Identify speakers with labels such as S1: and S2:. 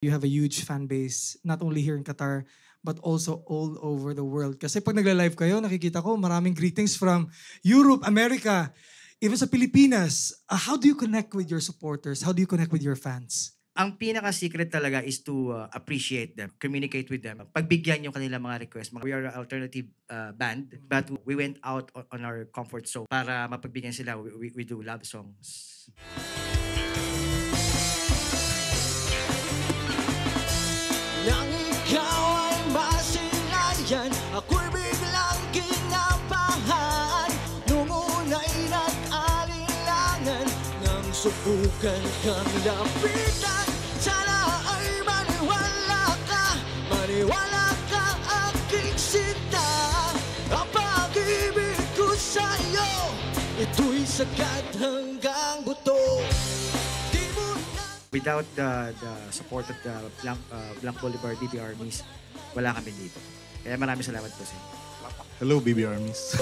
S1: You have a huge fan base, not only here in Qatar, but also all over the world. Kasi pag nagla-live kayo, nakikita ko maraming greetings from Europe, America, even sa Pilipinas. How do you connect with your supporters? How do you connect with your fans?
S2: Ang pinaka-secret talaga is to appreciate them, communicate with them. Pagbigyan yung kanilang mga request. We are an alternative band, but we went out on our comfort zone para mapagbigyan sila. We do love songs.
S3: Nang ikaw ay masilayan, ako'y biglang kinabahan. Nung una'y nag-alinlangan, nang subukan kang lapitan. Sana ay maniwala ka aking sinta. Ang pag-ibig ko sa'yo, ito'y sagad hanggang buto.
S2: Without the support of the Blanc Boulevard BB Armies, wala kami dito. Kaya maraming salamat po sa inyo.
S4: Hello, BB Armies.